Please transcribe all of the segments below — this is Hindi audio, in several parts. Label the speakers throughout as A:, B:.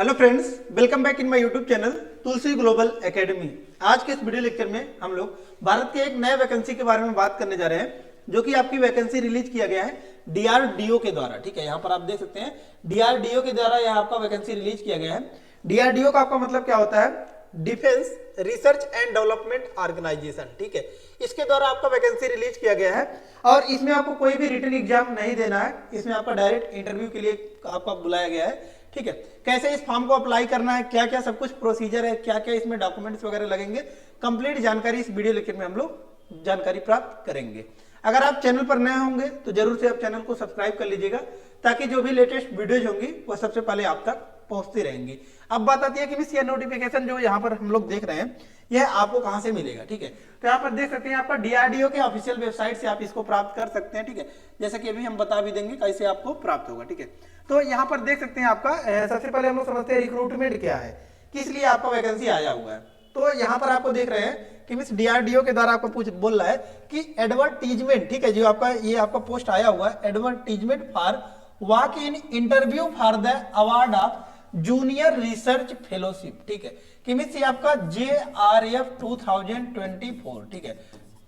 A: Hello friends, welcome back in my YouTube channel Tulsi global academy. आज के इस वीडियो लेक्चर में हम लोग भारत के एक नए वैकेंसी के बारे में बात करने जा रहे हैं, जो कि आपकी वैकेंसी रिलीज किया गया है डीआरडीओ के द्वारा। ठीक है, यहाँ पर आप देख सकते हैं डीआरडीओ के द्वारा यह आपका वैकेंसी रिलीज किया गया है। डीआरडीओ का आपका मतलब क्या होता है? Defence research and development organisation. ठीक है, इसके द्वारा आपका वैकेंसी रिलीज किया गया है और इसमें आपको कोई भी रिटन एग्जाम नहीं देना है। इसमें आपका डायरेक्ट इंटरव्यू के लिए आपका बुलाया गया है। ठीक है, कैसे इस फॉर्म को अप्लाई करना है, क्या क्या सब कुछ प्रोसीजर है, क्या क्या इसमें डॉक्यूमेंट्स वगैरह लगेंगे, कंप्लीट जानकारी इस वीडियो लेक्चर में हम लोग जानकारी प्राप्त करेंगे। अगर आप चैनल पर नए होंगे तो जरूर से आप चैनल को सब्सक्राइब कर लीजिएगा, ताकि जो भी लेटेस्ट वीडियोज होंगी वो सबसे पहले आप तक पहुंचती रहेंगी। अब बात आती है कि मिस ये नोटिफिकेशन जो यहाँ पर हम लोग देख रहे हैं यह आपको कहां से मिलेगा। ठीक है, तो यहाँ पर देख सकते हैं आपका डीआरडीओ के ऑफिशियल वेबसाइट से आप इसको प्राप्त कर सकते हैं। ठीक है, जैसे कि अभी हम बता भी देंगे कैसे आपको प्राप्त होगा। ठीक है, तो यहाँ पर देख सकते हैं आपका सबसे पहले हम लोग समझते हैं रिक्रूटमेंट क्या है, किस लिए आपका वैकेंसी आया हुआ है। तो यहाँ पर आपको देख रहे हैं कि मिस डीआरडीओ के द्वारा आपको बोल रहा है कि एडवर्टीजमेंट। ठीक है, जो आपका ये आपका पोस्ट आया हुआ है advertisement for walk in interview for the award of junior research fellowship. ठीक है, कि मिस ये आपका JRF 2024। ठीक है,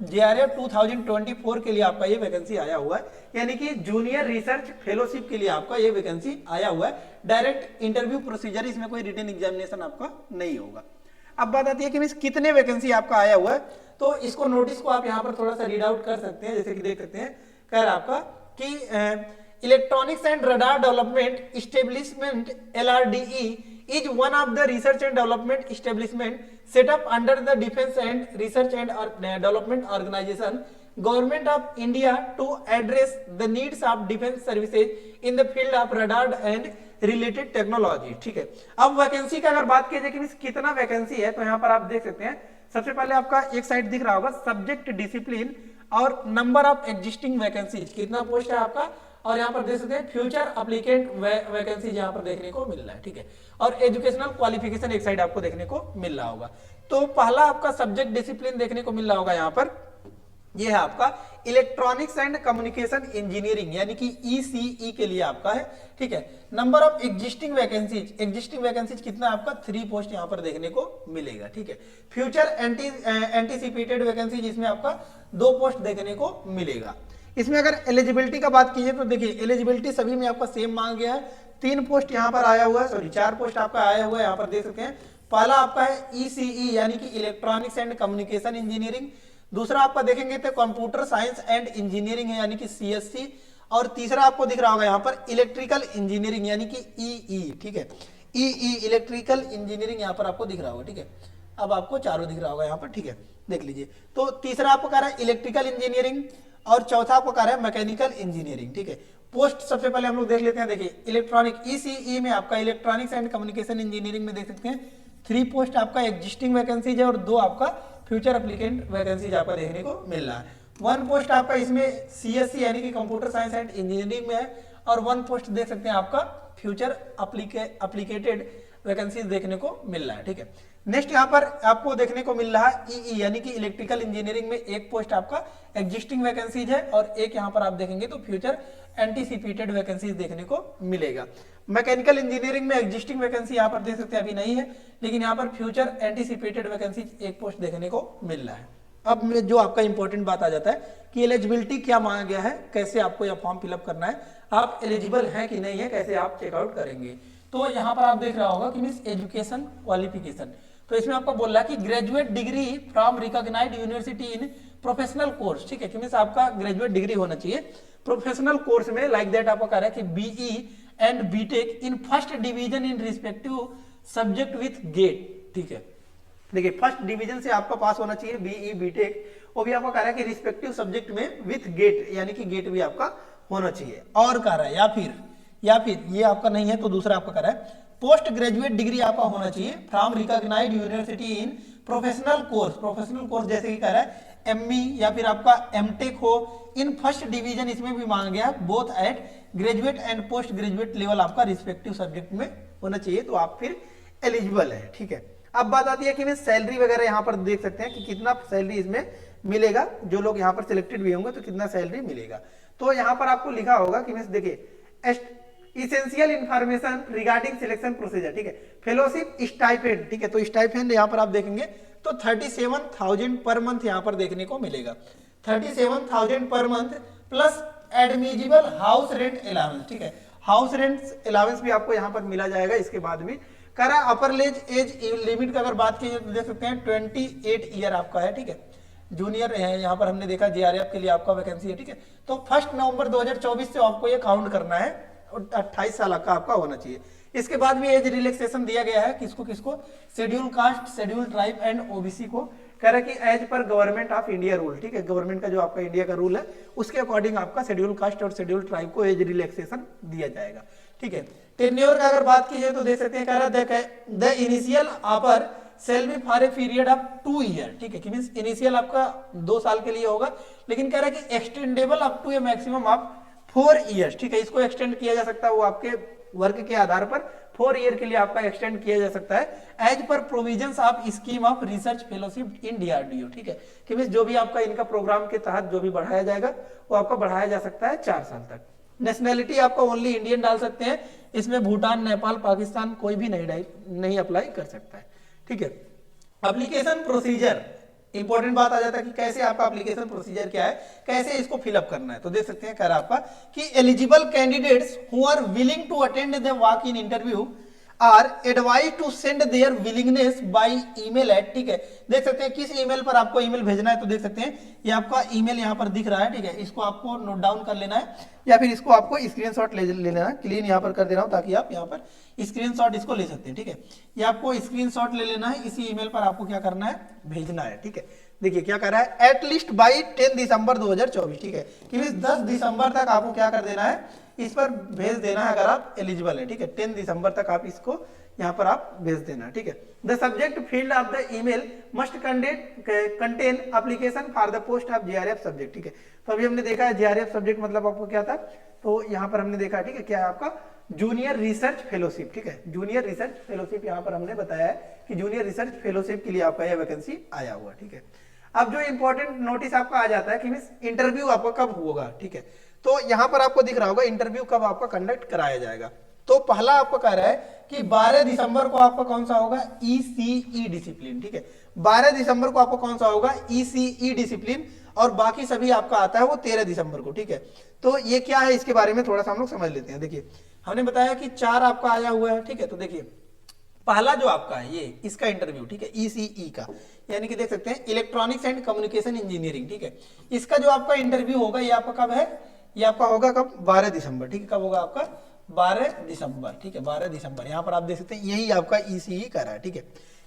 A: JRF 2024 के लिए आपका ये वैकेंसी आया हुआ है, यानी कि जूनियर रिसर्च फेलोशिप के लिए आपका ये वैकेंसी आया हुआ है। डायरेक्ट इंटरव्यू प्रोसीजर, इसमें कोई रिटन एग्जामिनेशन आपका नहीं होगा। अब बात आती है कि मिस कितने वैकेंसी आपका आया हुआ है, तो इसको नोटिस को आप यहाँ पर थोड़ा सा रीड आउट कर सकते हैं। जैसे कि देख सकते हैं कह रहा आपका कि electronics and radar development establishment LRDE is one of the research and development establishment set up under the Defense and Research and Development Organization, Government of India, to address the needs of defense services in the field of radar and related technology। ठीक है, अब वैकेंसी का अगर बात की जाए कि कितना वैकेंसी है, तो यहाँ पर आप देख सकते हैं सबसे पहले आपका एक साइड दिख रहा होगा सब्जेक्ट डिसिप्लिन और नंबर ऑफ एग्जिस्टिंग वैकेंसीज, कितना पोस्ट है आपका, और यहाँ पर देख सकते हैं फ्यूचर एप्लीकेंट वैकेंसी यहाँ पर देखने को मिल रहा है। ठीक है, और एजुकेशनल क्वालिफिकेशन एक साइड आपको देखने को मिल रहा होगा। तो पहला आपका सब्जेक्ट डिसिप्लिन देखने को मिल रहा होगा यहाँ पर, यह है आपका इलेक्ट्रॉनिक्स एंड कम्युनिकेशन इंजीनियरिंग, यानी कि ECE के लिए आपका है। ठीक है, नंबर ऑफ एग्जिस्टिंग वैकेंसीज कितना आपका 3 पोस्ट यहाँ पर देखने को मिलेगा। ठीक है, फ्यूचर एंटीसिपेटेड वैकेंसीज इसमें आपका 2 पोस्ट देखने को मिलेगा। इसमें अगर एलिजिबिलिटी का बात कीजिए तो देखिए एलिजिबिलिटी सभी में आपका सेम मांग गया है। 3 पोस्ट यहाँ पर आया हुआ है, सॉरी 4 पोस्ट आपका आया हुआ है, यहाँ पर देख सकते हैं। पहला आपका है ECE यानी कि इलेक्ट्रॉनिक्स एंड कम्युनिकेशन इंजीनियरिंग, दूसरा आपका देखेंगे तो कंप्यूटर साइंस एंड इंजीनियरिंग है यानी कि CSC, और तीसरा आपको दिख रहा होगा यहाँ पर इलेक्ट्रिकल इंजीनियरिंग यानी कि EE। ठीक है, EE इलेक्ट्रिकल इंजीनियरिंग यहाँ पर आपको दिख रहा होगा। ठीक है, अब आपको चारों दिख रहा होगा यहाँ पर। ठीक है, देख लीजिए। तो तीसरा आपको कह रहा है इलेक्ट्रिकल इंजीनियरिंग और चौथा आपको कह रहा है मैकेनिकल इंजीनियरिंग। ठीक है, पोस्ट सबसे पहले हम लोग देख लेते हैं। देखिए इलेक्ट्रॉनिक ECE में आपका इलेक्ट्रॉनिक्स एंड कम्युनिकेशन इंजीनियरिंग में देख सकते हैं 3 पोस्ट आपका एग्जिस्टिंग वैकेंसीज है और 2 आपका फ्यूचर एप्लीकेंट वैकेंसीज आपका देखने को मिल रहा है। 1 पोस्ट आपका इसमें CSC यानी कि कंप्यूटर साइंस एंड इंजीनियरिंग में है, और 1 पोस्ट देख सकते हैं आपका फ्यूचर एप्लीकेटेड वैकेंसीज देखने को मिल रहा है। ठीक है, नेक्स्ट यहाँ पर आपको देखने को मिल रहा है EE यानी कि इलेक्ट्रिकल इंजीनियरिंग में 1 पोस्ट आपका एग्जिस्टिंग वैकेंसीज है, और एक यहाँ पर आप देखेंगे तो फ्यूचर एंटीसिपेटेड वैकेंसीज देखने को मिलेगा। मैकेनिकल इंजीनियरिंग में एग्जिस्टिंग वैकेंसी यहाँ पर देख सकते हैं अभी नहीं है, लेकिन यहाँ पर फ्यूचर एंटीसिपेटेड वैकेंसीज 1 पोस्ट देखने को मिल रहा है। अब जो आपका इंपॉर्टेंट बात आ जाता है कि एलिजिबिलिटी क्या मांगा गया है, कैसे आपको यह फॉर्म फिलअप करना है, आप एलिजिबल है कि नहीं है, कैसे आप चेकआउट करेंगे। तो यहाँ पर आप देख रहा होगा कि मिस एजुकेशन क्वालिफिकेशन, तो इसमें आपको बोल रहा है कि graduate degree from recognised university in professional course. ठीक है, कि मींस आपका ग्रेजुएट डिग्री होना चाहिए प्रोफेशनल कोर्स में, लाइक दैट आपको कह रहा है कि BE and BTech in first division in respective subject with GATE. ठीक है, देखिए फर्स्ट डिवीजन से आपका पास होना चाहिए BE BTech, वो भी आपको कह रहा है कि रिस्पेक्टिव सब्जेक्ट में विथ गेट, यानी कि गेट भी आपका होना चाहिए। और कह रहा है या फिर ये आपका नहीं है तो दूसरा आपका कह रहा है पोस्ट ग्रेजुएट डिग्री आपका होना चाहिए from recognised university in professional course जैसे कि कह रहा है ME या फिर आपका MTech हो इन फर्स्ट डिवीजन, इसमें भी मांगा गया both at graduate and post graduate level आपका रिस्पेक्टिव सब्जेक्ट में होना चाहिए, तो आप फिर एलिजिबल है। ठीक है, अब बात आती है कि मैं सैलरी वगैरह यहाँ पर देख सकते हैं कि कितना सैलरी इसमें मिलेगा, जो लोग यहाँ पर सिलेक्टेड भी होंगे तो कितना सैलरी मिलेगा। तो यहाँ पर आपको लिखा होगा कि मैं देखिए essential information regarding selection procedure, ठीक है। फेलोशिप स्टाइपेंड, ठीक है, तो स्टाइपेंड यहाँ पर आप देखेंगे तो 37,000 पर मंथ यहाँ पर देखने को मिलेगा, 37,000 per month plus admissible house rent allowance, ठीक है, हाउस रेंट अलाउंस भी आपको यहाँ पर मिला जाएगा। इसके बाद में कह रहा है अपर एज लिमिट का अगर बात की तो देख सकते हैं 28 ईयर आपका है, ठीक है। जूनियर है यहाँ पर हमने देखा जेआरएफ के लिए आपका वैकेंसी है, ठीक है। तो 1 नवंबर 2024 से आपको ये काउंट करना है और 28 साल का आपका होना चाहिए। इसके बाद भी एज रिलैक्सेशन दिया गया है किसको किसको, schedule caste, schedule tribe and OBC को। कह रहा है कि as per government of India rule, ठीक है, गवर्नमेंट का जो आपका इंडिया का रूल है उसके अकॉर्डिंग आपका शेड्यूल कास्ट और शेड्यूल ट्राइब को एज रिलैक्सेशन दिया जाएगा, ठीक है। टेन्योर का अगर बात की जाए तो देख सकते हैं, कह रहा है the initial offer shall be for a period of 2 year, ठीक है, कि मींस इनिशियल आपका 2 साल के लिए होगा, लेकिन कह रहा है कि extendable up to a maximum of 4 years, ठीक है, इसको एक्सटेंड किया जा सकता है, वो आपके वर्क के आधार पर 4 ईयर के लिए आपका एक्सटेंड किया जा सकता है as per provisions of scheme of research fellowship in DRDO, ठीक है, कि मींस जो भी आपका इनका प्रोग्राम के तहत जो भी बढ़ाया जाएगा वो आपका बढ़ाया जा सकता है 4 साल तक। नेशनैलिटी आपका ओनली इंडियन डाल सकते हैं, इसमें भूटान, नेपाल, पाकिस्तान कोई भी नहीं अप्लाई कर सकता है, ठीक है। एप्लीकेशन प्रोसीजर, इंपॉर्टेंट बात आ जाता है कि कैसे आपका एप्लीकेशन प्रोसीजर क्या है, कैसे इसको फिलअप करना है। तो देख सकते हैं, कह रहा आपका कि eligible candidates who are willing to attend the walk in interview are advise to send their willingness by email at, ठीक है, देख सकते हैं किस ईमेल पर आपको ईमेल भेजना है। तो देख सकते हैं ये आपका ईमेल यहाँ पर दिख रहा है, ठीक है, इसको आपको नोट डाउन कर लेना है या फिर इसको आपको स्क्रीनशॉट ले लेना है, क्लीन यहाँ पर कर दे रहा हूँ ताकि आप यहाँ पर स्क्रीनशॉट इसको ले सकते हैं, ठीक है। ये आपको स्क्रीनशॉट ले लेना है, इसी ईमेल पर आपको क्या करना है, भेजना है, ठीक है। देखिए क्या कर रहा है, एटलीस्ट बाई 10 दिसंबर 2024, ठीक है, कि 10 दिसंबर तक आपको क्या कर देना है, इस पर भेज देना है अगर आप एलिजिबल है, ठीक है। 10 दिसंबर तक आप इसको यहाँ पर आप भेज देना, ठीक है। The subject field of the email must contain application for the post of GRF subject, ठीक है। तो अभी हमने देखा है जीआरएफ सब्जेक्ट मतलब आपको क्या था, तो यहाँ पर हमने देखा, ठीक है, क्या है आपका जूनियर रिसर्च फेलोशिप, ठीक है, जूनियर रिसर्च फेलोशिप यहाँ पर हमने बताया है कि जूनियर रिसर्च फेलोशिप के लिए आपका यह वैकेंसी आया हुआ, ठीक है। अब जो इंपॉर्टेंट नोटिस आपका आ जाता है कि मींस इंटरव्यू आपका कब होगा, ठीक है, तो यहां पर आपको दिख रहा होगा इंटरव्यू कब आपका कंडक्ट कराया जाएगा। तो पहला आपको कह रहा है कि 12 दिसंबर को आपका कौन सा होगा, ईसीई डिसिप्लिन, ठीक है, 12 दिसंबर को आपको कौन सा होगा, ईसीई डिसिप्लिन, और बाकी सभी आपका आता है वो 13 दिसंबर को, ठीक है। तो ये क्या है इसके बारे में थोड़ा सा हम लोग समझ लेते हैं। देखिए हमने बताया कि 4 आपका आया हुआ है, ठीक है, तो देखिए पहला जो आपका है ये इसका इंटरव्यू, ठीक है, ईसीई का, यानी कि देख सकते हैं इलेक्ट्रॉनिक्स एंड कम्युनिकेशन इंजीनियरिंग, ठीक है, इसका जो आपका इंटरव्यू होगा ये आपका कब है, ये आपका होगा कब, 12 दिसंबर, ठीक है, कब होगा आपका 12 दिसंबर, ठीक है, 12 दिसंबर। यहाँ पर आप देख सकते हैं यही आपका ईसीई का रहा है, ठीक है,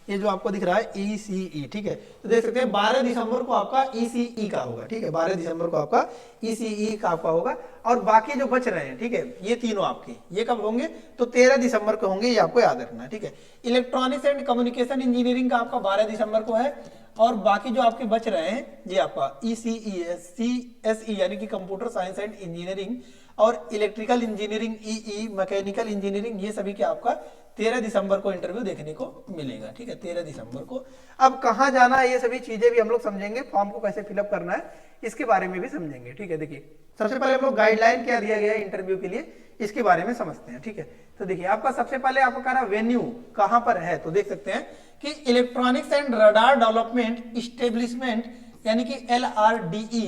A: ये जो आपको दिख रहा है ईसीई, ठीक है, तो देख सकते हैं 12 दिसंबर को आपका ईसीई का होगा, ठीक है, 12 दिसंबर को आपका ईसीई का आपका होगा, और बाकी जो बच रहे हैं, ठीक है, ये तीनों आपके ये कब होंगे, तो 13 दिसंबर को होंगे, ये आपको याद रखना है, ठीक है। इलेक्ट्रॉनिक्स एंड कम्युनिकेशन इंजीनियरिंग का आपका 12 दिसंबर को है, और बाकी जो आपके बच रहे हैं ये आपका ईसीई, सीएसई यानी कि कंप्यूटर साइंस एंड इंजीनियरिंग, और electrical engineering EE, mechanical engineering, ये सभी के आपका 13 दिसंबर को इंटरव्यू देखने को मिलेगा, ठीक है, 13 दिसंबर को। अब कहाँ जाना है ये सभी चीजें भी हम लोग समझेंगे, फॉर्म को कैसे फिलअप करना है इसके बारे में भी समझेंगे, ठीक है। देखिए सबसे पहले हम लोग गाइडलाइन क्या दिया गया है इंटरव्यू के लिए इसके बारे में समझते हैं, ठीक है। तो देखिए आपका सबसे पहले आपको कह रहा है वेन्यू कहां पर है, तो देख सकते हैं कि electronics and radar development establishment यानी कि LRDE,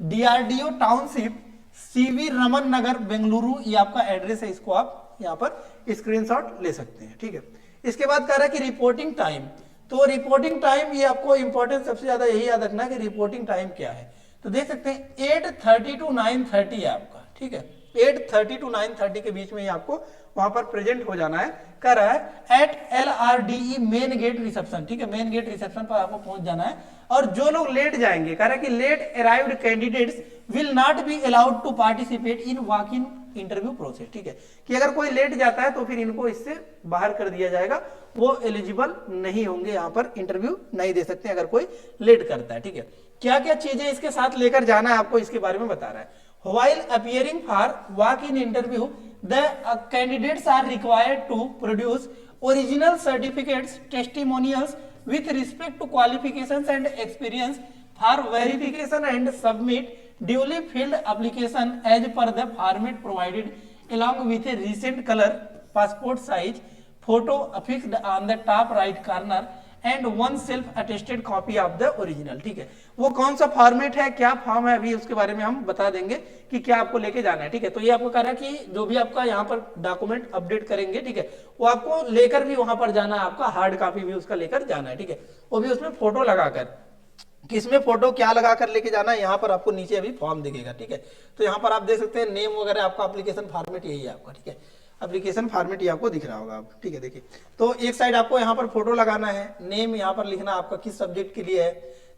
A: DRDO township, CV Raman Nagar Bengaluru, ये आपका एड्रेस है, इसको आप यहाँ पर स्क्रीनशॉट ले सकते हैं, ठीक है। इसके बाद कह रहा है कि रिपोर्टिंग टाइम, तो रिपोर्टिंग टाइम ये आपको इंपॉर्टेंट सबसे ज्यादा यही याद रखना है कि रिपोर्टिंग टाइम क्या है। तो देख सकते हैं 8:30 to 9:30 है आपका, ठीक है, 8:30 to 9:30 के बीच में ही आपको वहां पर प्रेजेंट हो जाना है। कह रहा है at LRDE main gate reception, ठीक है, मेन गेट रिसेप्शन पर आपको पहुंच जाना है। और जो लोग लेट जाएंगे, कह रहा है कि late arrived candidates will not be allowed to participate in walk in interview process, ठीक है, कि अगर कोई लेट जाता है तो फिर इनको इससे बाहर कर दिया जाएगा, वो एलिजिबल नहीं होंगे, यहाँ पर इंटरव्यू नहीं दे सकते अगर कोई लेट करता है, ठीक है। क्या क्या चीजें इसके साथ लेकर जाना है आपको इसके बारे में बता रहा है। While appearing for walk-in interview, the candidates are required to produce original certificates, testimonials with respect to qualifications and experience for verification and submit duly filled application as per the format provided along with a recent color passport size photo affixed on the top right corner and one self attested copy of the original। ठीक है, वो कौन सा फॉर्मेट है, क्या फॉर्म है, अभी उसके बारे में हम बता देंगे कि क्या आपको लेके जाना है। ठीक है, तो ये आपको कह रहा है कि जो भी आपका यहाँ पर डॉक्यूमेंट अपडेट करेंगे, ठीक है, वो आपको लेकर भी वहां पर जाना है, आपका हार्ड कॉपी भी उसका लेकर जाना है। ठीक है, वो भी उसमें फोटो लगाकर, किसमें फोटो क्या लगा कर लेके जाना है, यहाँ पर आपको नीचे अभी फॉर्म दिखेगा। ठीक है, तो यहाँ पर आप देख सकते हैं नेम वगैरह आपका एप्लीकेशन फॉर्मेट यही है आपका। ठीक है, एप्लीकेशन फॉर्मेट ये आपको दिख रहा होगा आप। ठीक है, देखिए, तो एक साइड आपको यहाँ पर फोटो लगाना है, नेम यहाँ पर लिखना आपका किस सब्जेक्ट के लिए है,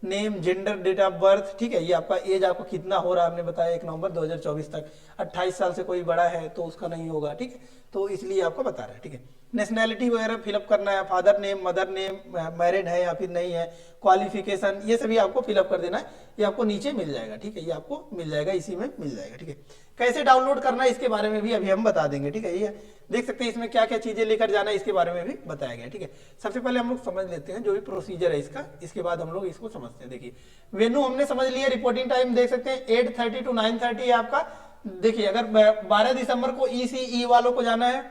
A: name, gender, date of birth. ठीक है, ये आपका एज आपको कितना हो रहा है, हमने बताया 1 नवंबर 2024 तक। 28 साल से कोई बड़ा है तो उसका नहीं होगा। ठीक है, तो इसलिए आपको बता रहा है। ठीक है, नेशनैलिटी वगैरह फिलअप करना है, father name, mother name, married है या फिर नहीं है, क्वालिफिकेशन, ये सभी आपको फिलअप कर देना है। ये आपको नीचे मिल जाएगा। ठीक है, ये आपको मिल जाएगा, इसी में मिल जाएगा। ठीक है, कैसे डाउनलोड करना है इसके बारे में भी अभी हम बता देंगे। ठीक है, ये देख सकते हैं इसमें क्या क्या चीजें लेकर जाना है, इसके बारे में भी बताया गया। ठीक है, सबसे पहले हम लोग समझ लेते हैं जो भी प्रोसीजर है इसका, इसके बाद हम लोग इसको समझते हैं। देखिए, वेन्यू हमने समझ लिया, रिपोर्टिंग टाइम देख सकते हैं 8:30 to 9:30 है आपका। देखिए, अगर 12 दिसंबर को ECE वालों को जाना है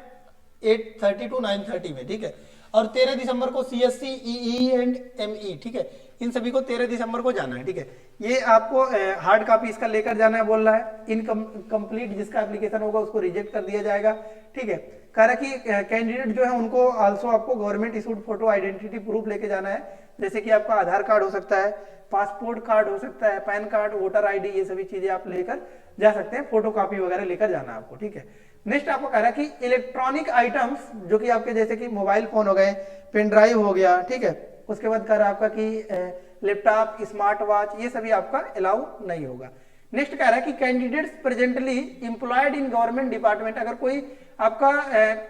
A: 8:30 to 9:30 में। ठीक है, और 13 दिसंबर को CSC, EE एंड ME। ठीक है, इन सभी को 13 दिसंबर को जाना है। ठीक है, ये आपको हार्ड कॉपी इसका लेकर जाना है बोल रहा है। इनकम्प्लीट जिसका एप्लीकेशन होगा उसको रिजेक्ट कर दिया जाएगा। ठीक है, कह रहा कि कैंडिडेट जो है उनको आल्सो आपको government issued photo identity proof लेके जाना है, जैसे कि आपका आधार कार्ड हो सकता है, पासपोर्ट कार्ड हो सकता है, पैन कार्ड, वोटर ID, ये सभी चीजें आप लेकर जा सकते हैं, फोटो कॉपी वगैरह लेकर जाना है आपको। ठीक है, नेक्स्ट आपको कह रहा है कि इलेक्ट्रॉनिक आइटम्स जो कि आपके जैसे कि मोबाइल फोन हो गए, पेन ड्राइव हो गया। ठीक है, उसके बाद कह रहा है आपका कि लैपटॉप, स्मार्ट वॉच, ये सभी आपका अलाउ नहीं होगा। नेक्स्ट कह रहा है कि candidates presently employed in government department, अगर कोई आपका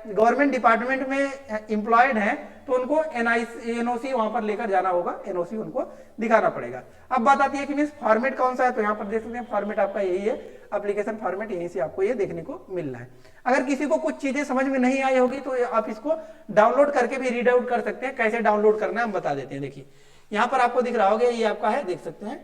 A: गवर्नमेंट डिपार्टमेंट में एम्प्लॉयड है तो उनको NOC वहां पर लेकर जाना होगा, NOC उनको दिखाना पड़ेगा। अब बात आती है कि मींस फॉर्मेट कौन सा है, तो यहाँ पर देख सकते हैं फॉर्मेट आपका यही है, एप्लीकेशन फॉर्मेट, यहीं से आपको ये देखने को मिल रहा है। अगर किसी को कुछ चीजें समझ में नहीं आई होगी तो आप इसको डाउनलोड करके भी रीड आउट कर सकते हैं। कैसे डाउनलोड करना है हम बता देते हैं। देखिए, यहाँ पर आपको दिख रहा होगा, ये आपका है, देख सकते हैं।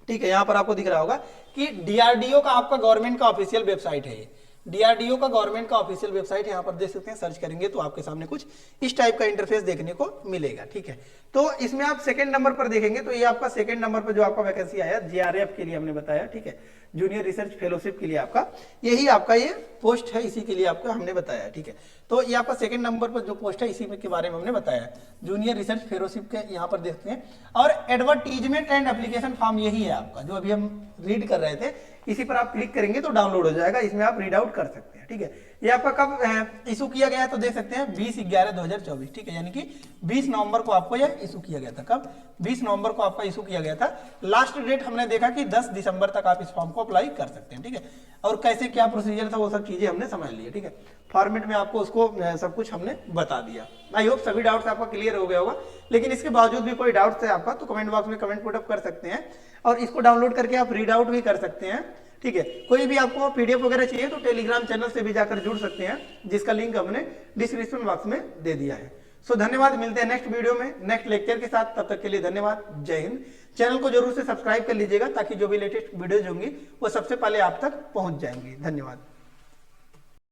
A: ठीक है, यहाँ पर आपको दिख रहा होगा कि DRDO का आपका गवर्नमेंट का ऑफिशियल वेबसाइट है। ये DRDO का गवर्नमेंट का ऑफिशियल वेबसाइट यहाँ पर देख सकते हैं, सर्च करेंगे तो आपके सामने कुछ इस टाइप का इंटरफेस देखने को मिलेगा। ठीक है, तो इसमें आप सेकंड नंबर पर देखेंगे तो ये आपका सेकंड नंबर पर जो आपका वैकेंसी आया JRF के लिए हमने बताया। ठीक है, जूनियर रिसर्च फेलोशिप के लिए आपका यही आपका ये पोस्ट है, इसी के लिए आपको हमने बताया। ठीक है, तो ये आपका सेकंड नंबर पर जो पोस्ट है इसी में के बारे में हमने बताया, जूनियर रिसर्च फेलोशिप के यहाँ पर देखते हैं। और एडवर्टीजमेंट एंड एप्लीकेशन फॉर्म यही है आपका, जो अभी हम रीड कर रहे थे, इसी पर आप क्लिक करेंगे तो डाउनलोड हो जाएगा, इसमें आप रीड आउट कर सकते हैं। ठीक है, ये आपका कब इशू किया गया है तो देख सकते हैं 20/11/2024। ठीक है, यानी कि 20 नवंबर को आपको यह इशू किया गया था। कब? 20 नवंबर को आपका इशू किया गया था। लास्ट डेट हमने देखा कि 10 दिसंबर तक आप इस फॉर्म को अप्लाई कर सकते हैं। ठीक है, और कैसे क्या प्रोसीजर था वो सब चीजें हमने समझ ली। ठीक है, फॉर्मेट में आपको उसको सब कुछ हमने बता दिया। आई होप सभी डाउट्स आपका क्लियर हो गया होगा, लेकिन इसके बावजूद भी कोई डाउट्स है आपका तो कमेंट बॉक्स में कमेंट पुट अप कर सकते हैं, और इसको डाउनलोड करके आप रीड आउट भी कर सकते हैं। ठीक है, कोई भी आपको PDF वगैरह चाहिए तो टेलीग्राम चैनल से भी जाकर जुड़ सकते हैं, जिसका लिंक हमने डिस्क्रिप्शन बॉक्स में दे दिया है। सो धन्यवाद, मिलते हैं नेक्स्ट वीडियो में नेक्स्ट लेक्चर के साथ, तब तक के लिए धन्यवाद, जय हिंद। चैनल को जरूर से सब्सक्राइब कर लीजिएगा ताकि जो भी लेटेस्ट वीडियोज होंगी वो सबसे पहले आप तक पहुंच जाएंगी। धन्यवाद।